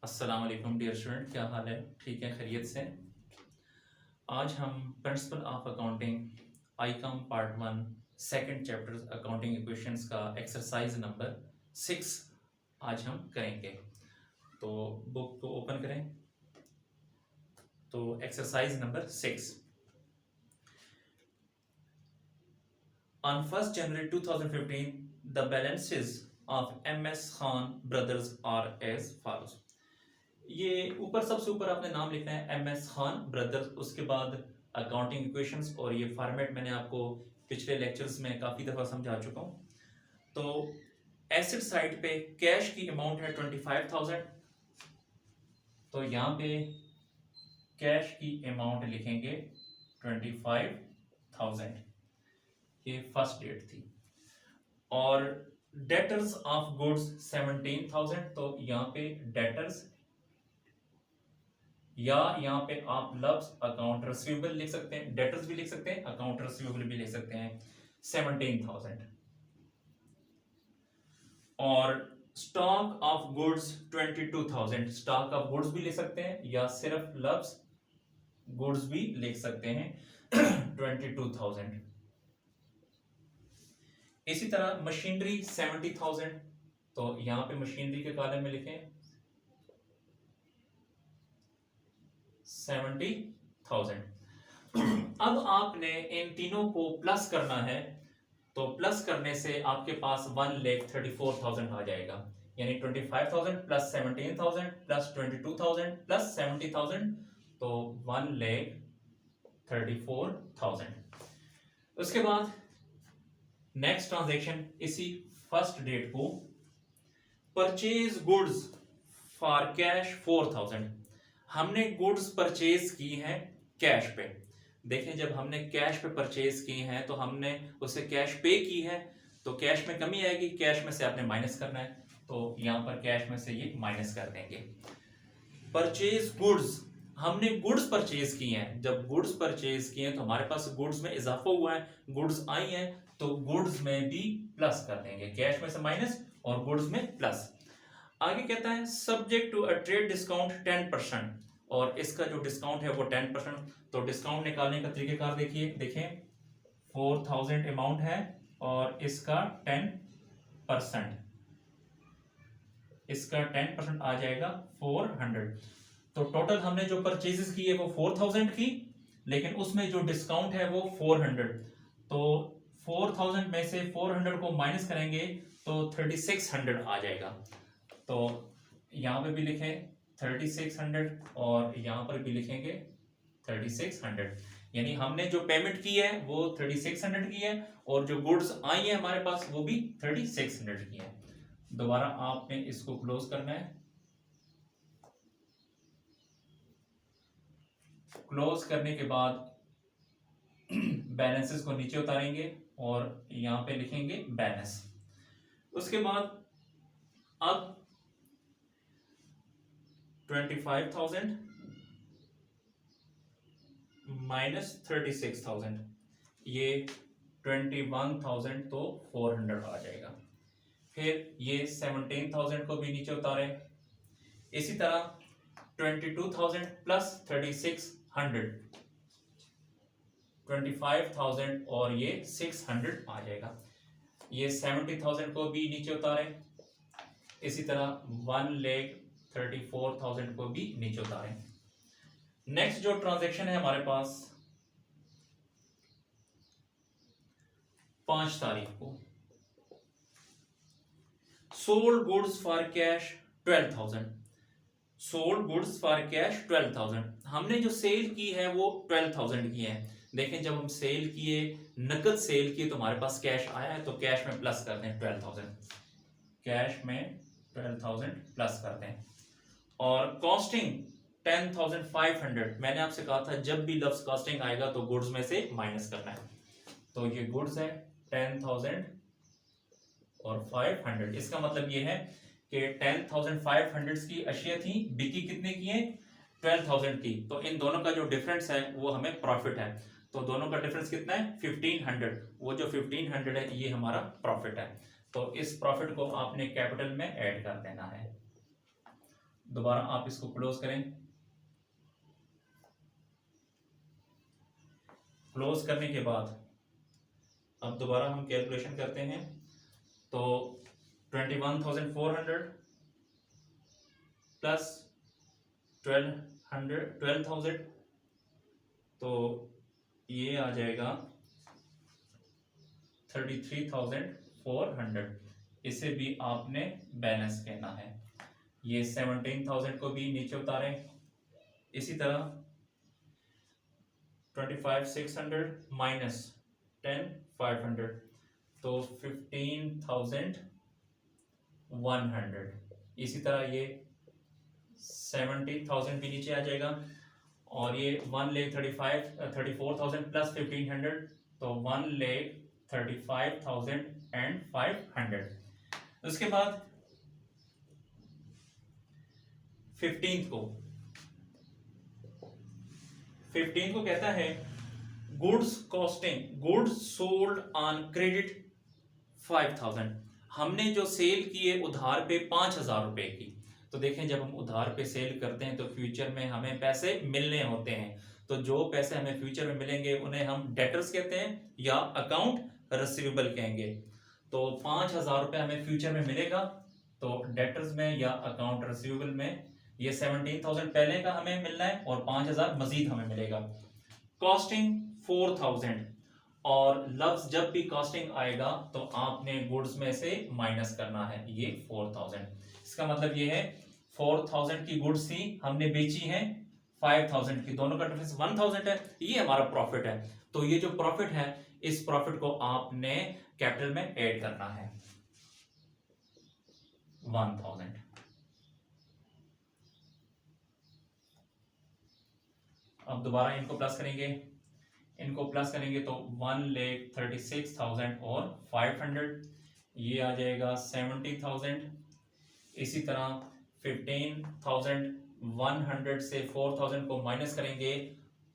अस्सलाम वालेकुम dear student, क्या हाल है? ठीक है, खैरियत से। आज हम principle of accounting Icom part 1 second chapter accounting equations का एक्सरसाइज नंबर 6 आज हम करेंगे। तो बुक को ओपन करें। तो exercise number 6, on 1st January 2015 the balances of MS Khan brothers are as follows. ये ऊपर सबसे ऊपर आपने नाम लिखना है MS खान ब्रदर्स, उसके बाद अकाउंटिंग इक्वेशंस, और ये फॉर्मेट मैंने आपको पिछले लेक्चर्स में काफ़ी दफ़ा समझा चुका हूँ। तो एसेट साइड पे कैश की अमाउंट है 25,000, तो यहाँ पे कैश की अमाउंट लिखेंगे 25,000, ये फर्स्ट डेट थी। और डेटर्स ऑफ गुड्स 17,000, तो यहाँ पे डेटर्स, या यहाँ पे आप लफ्ज अकाउंट रिसीवेबल लिख सकते हैं, डेटर्स भी लिख सकते हैं, अकाउंट रिसीवेबल भी लिख सकते हैं, 17,000। और stock of goods 22,000, stock of goods भी लिख सकते हैं या सिर्फ लफ्ज गुड्स भी लिख सकते हैं 22,000। इसी तरह मशीनरी 70,000, तो यहां पे मशीनरी के कॉलम में लिखें 70,000। अब आपने इन तीनों को प्लस करना है, तो प्लस करने से आपके पास 1,34,000 आ जाएगा, यानी 25,000 प्लस 17,000 प्लस 22,000 प्लस 70,000, तो 1,34,000। उसके बाद नेक्स्ट ट्रांजैक्शन, इसी फर्स्ट डेट को परचेज गुड्स फॉर कैश 4,000, हमने गुड्स परचेज की हैं कैश पे। देखें, जब हमने कैश पे परचेज की हैं तो हमने उसे कैश पे की है, तो कैश में कमी आएगी, कैश में से आपने माइनस करना है, तो यहां पर कैश में से ये माइनस कर देंगे। परचेज गुड्स, हमने गुड्स परचेज की हैं, जब गुड्स परचेज किए हैं तो हमारे पास गुड्स में इजाफा हुआ है, गुड्स आई हैं, तो गुड्स में भी प्लस कर देंगे, कैश में से माइनस और गुड्स में प्लस। आगे कहता है subject to a trade discount 10%, और इसका जो डिस्काउंट है वो 10%। तो डिस्काउंट निकालने का तरीकेकार देखिए, देखें 4,000 अमाउंट है और इसका 10%, इसका 10% आ जाएगा 400। तो टोटल हमने जो परचेजेस की है वो 4,000 की, लेकिन उसमें जो डिस्काउंट है वो 400। तो 4,000 में से 400 को माइनस करेंगे तो 3,600 आ जाएगा। तो यहां पे भी लिखें 3,600 और यहां पर भी लिखेंगे 3,600, यानी हमने जो पेमेंट की है वो 3,600 की है और जो गुड्स आई है हमारे पास वो भी 3,600 की है। दोबारा आपने इसको क्लोज करना है। क्लोज करने के बाद बैलेंसेस को नीचे उतारेंगे और यहां पे लिखेंगे बैलेंस। उसके बाद अब 25,000 माइनस 36,000, ये 21,000, तो 400 आ जाएगा। फिर ये 17,000 को भी नीचे उतारें। इसी तरह 22,000 प्लस 3,600, 25,000 और ये 600 आ जाएगा। ये 70,000 को भी नीचे उतारें। इसी तरह 1,34,000 को भी नीचे उतारें। नेक्स्ट जो ट्रांजैक्शन है हमारे पास 5 तारीख को, sold goods for cash 12,000, sold goods for cash 12,000, हमने जो सेल की है वो 12,000 की है। देखें, जब हम सेल किए, नकद सेल किए, तो हमारे पास कैश आया है, तो कैश में प्लस कर दें 12,000, कैश में 12,000 प्लस कर दें। और कॉस्टिंग 10,500, मैंने आपसे कहा था जब भी लफ्ज कॉस्टिंग आएगा तो गुड्स में से माइनस करना है, तो ये गुड्स है 10,000 और 500। इसका मतलब ये है कि 10,500 की अशिया थी, बिकी कितने की है 12,000 की, तो इन दोनों का जो डिफरेंस है वो हमें प्रॉफिट है। तो दोनों का डिफरेंस कितना है 1,500, वो जो 1,500 है ये हमारा प्रॉफिट है। तो इस प्रॉफिट को आपने कैपिटल में ऐड कर देना है। दोबारा आप इसको क्लोज करें। क्लोज करने के बाद अब दोबारा हम कैलकुलेशन करते हैं। तो 21,400 प्लस 12,000, तो ये आ जाएगा 33,400। इसे भी आपने बैलेंस कहना है। ये 17,000 को भी नीचे उतारें। इसी तरह 25,600 माइनस 10,500, तो 15,100। इसी तरह ये 70,000 भी नीचे आ जाएगा। और ये 1,34,000 प्लस 1,500, तो 1,35,500। उसके बाद 15 को कहता है goods costing, goods sold on credit 5,000। हमने जो सेल की है उधार पे 5,000 रुपए की। तो देखें, जब हम उधार पे सेल करते हैं तो फ्यूचर में हमें पैसे मिलने होते हैं। तो जो पैसे हमें फ्यूचर में मिलेंगे उन्हें हम डेटर्स कहते हैं या अकाउंट रिसीवेबल कहेंगे। तो 5,000 रुपए हमें फ्यूचर में मिलेगा, तो डेटर्स में या अकाउंट रिसीवेबल में ये 17,000 पहले का हमें मिलना है और 5,000 मजीद हमें मिलेगा। कॉस्टिंग 4,000, और लफ्ज जब भी कॉस्टिंग आएगा तो आपने गुड्स में से माइनस करना है ये 4,000। इसका मतलब ये है 4,000 की गुड्स थी, हमने बेची है 5,000 की, दोनों का डिफरेंस 1,000 है। ये हमारा प्रॉफिट है। तो ये जो प्रॉफिट है, इस प्रॉफिट को आपने कैपिटल में ऐड करना है 1,000। अब दोबारा इनको प्लस करेंगे, तो 1,36,000 और 500, ये आ जाएगा 70,000। इसी तरह 15,100 से 4,000 को माइनस करेंगे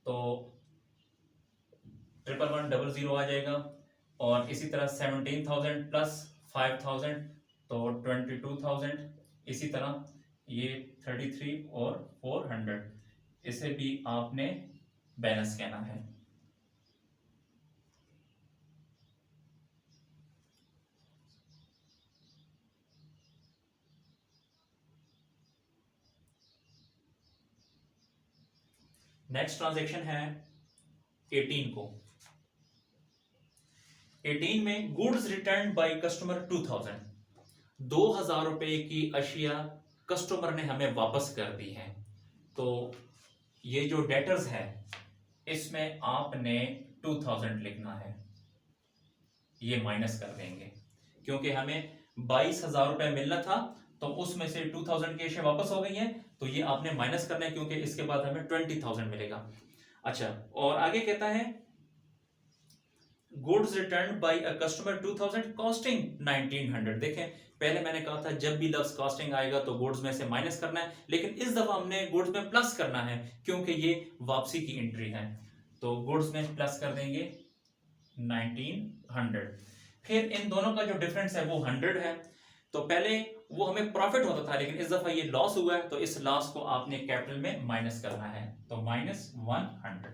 तो 11,100 आ जाएगा। और इसी तरह 17,000 प्लस 5,000, तो 22,000। इसी तरह ये 33 और 400, इसे भी आपने बैलेंस कहना है। नेक्स्ट ट्रांजैक्शन है 18 को। 18 में गुड्स रिटर्न बाय कस्टमर 2,000, 2,000 रुपए की अशिया कस्टमर ने हमें वापस कर दी है। तो ये जो डेटर्स है इसमें आपने 2,000 लिखना है, ये माइनस कर देंगे क्योंकि हमें 22,000 रुपए मिलना था, तो उसमें से 2,000 की अशिया वापस हो गई है, तो ये आपने माइनस करना है क्योंकि इसके बाद हमें 20,000 मिलेगा। अच्छा, और आगे कहता है goods return by a customer 2,000 costing 1,900। देखें, पहले मैंने कहा था जब भी लफ्ज कॉस्टिंग आएगा तो गुड्स में से माइनस करना है, लेकिन इस दफा हमने गुड्स में प्लस करना है क्योंकि ये वापसी की एंट्री है। तो गुड्स में प्लस कर देंगे 1,900। फिर इन दोनों का जो डिफरेंस है वो 100 है। तो पहले वो हमें प्रॉफिट होता था, लेकिन इस दफा ये लॉस हुआ है, तो इस लॉस को आपने कैपिटल में माइनस करना है, तो -100।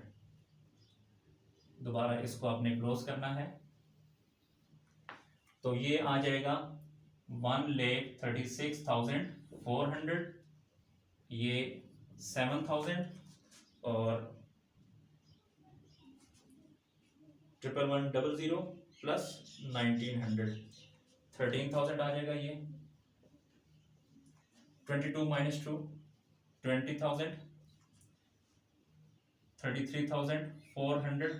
दोबारा इसको आपने क्लोज करना है, तो ये आ जाएगा 1,36,400, ये 7,000 और 11,100 प्लस 1,900, 13,000 आ जाएगा। ये 22 माइनस 2 20,000, 33,400,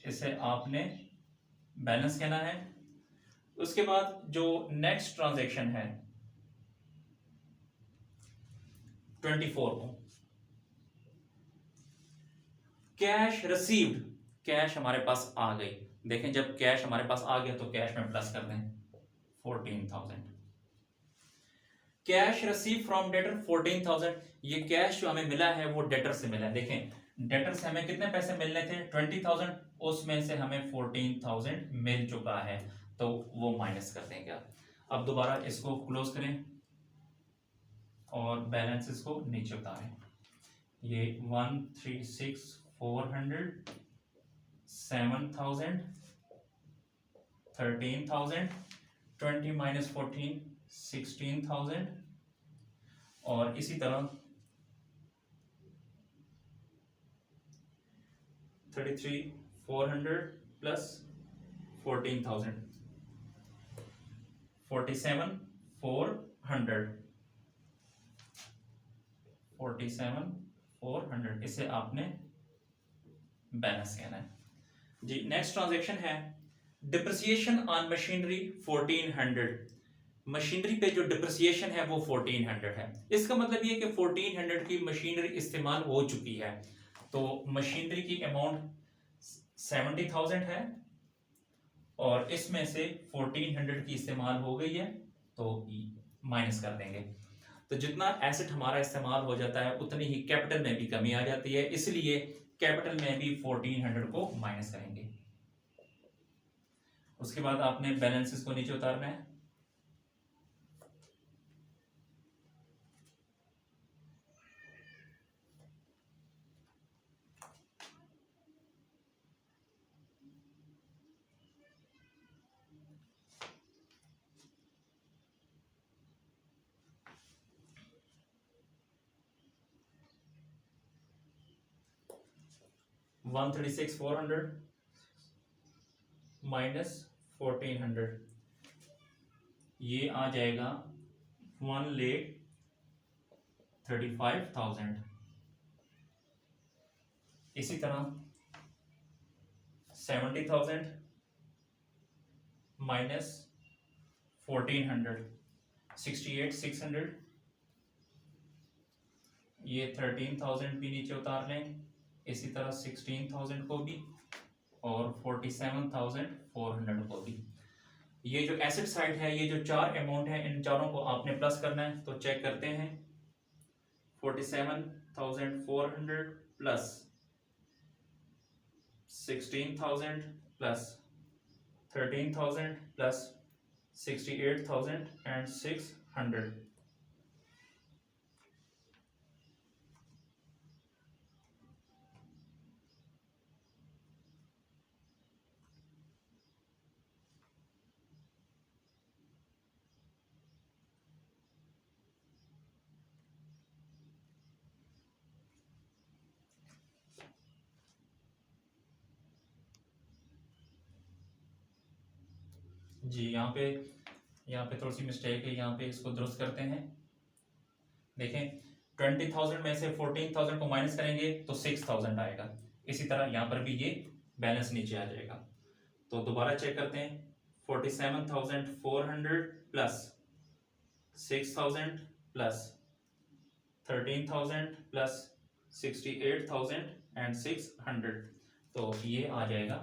इसे आपने बैलेंस कहना है। उसके बाद जो नेक्स्ट ट्रांजैक्शन है 24 को, कैश रिसीव्ड, कैश हमारे पास आ गई। देखें, जब कैश हमारे पास आ गया तो कैश में प्लस कर दें 14,000। कैश रिसीव फ्रॉम डेटर 14,000, ये कैश जो हमें मिला है वो डेटर से मिला है। देखें, डेटर से हमें कितने पैसे मिलने थे 20,000, उसमें से हमें 14,000 मिल चुका है, तो वो माइनस कर देंगे। अब दोबारा इसको क्लोज करें, और बैलेंसेस को नीचे उतारें। ये 136,400, 7,000, 13,000, 20 माइनस 14, 16,000 और इसी तरह 33,400 प्लस 14,000, 47,400, 47,400 इसे आपने बैलेंस कहना है जी। नेक्स्ट ट्रांजैक्शन है डिप्रिसिएशन ऑन मशीनरी 1400। मशीनरी पे जो डिप्रिसिएशन है वो 1400 है। इसका मतलब ये कि 1400 की मशीनरी इस्तेमाल हो चुकी है। तो मशीनरी की अमाउंट 70,000 है और इसमें से 1400 की इस्तेमाल हो गई है तो माइनस कर देंगे। तो जितना एसेट हमारा इस्तेमाल हो जाता है उतनी ही कैपिटल में भी कमी आ जाती है, इसलिए कैपिटल में भी 1400 को माइनस करेंगे। उसके बाद आपने बैलेंसेस को नीचे उतारना है। $136,400 माइनस 1400, ये आ जाएगा 1,35,000। इसी तरह 70,000 माइनस 1400, 68,600, ये 13,000 भी नीचे उतार लें। इसी तरह 16,000 को भी और 47,400 को भी। ये जो एसेट साइड है, ये जो चार अमाउंट है, इन चारों को आपने प्लस करना है। तो चेक करते हैं। 47,400 प्लस 16,000 प्लस 13,000 प्लस 68,600। जी यहाँ पे थोड़ी सी मिस्टेक है, यहाँ पे इसको दुरुस्त करते हैं। देखें 20,000 में से 14,000 को माइनस करेंगे तो 6,000 आएगा। इसी तरह यहाँ पर भी ये बैलेंस नीचे आ जाएगा। तो दोबारा चेक करते हैं। 47,400 प्लस 6,000 प्लस 13,000 प्लस 68,600, तो ये आ जाएगा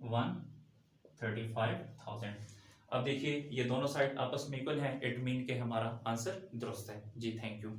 135,000। अब देखिए ये दोनों साइड आपस में इक्वल है, इट मीन के हमारा आंसर दुरुस्त है जी। Thank you.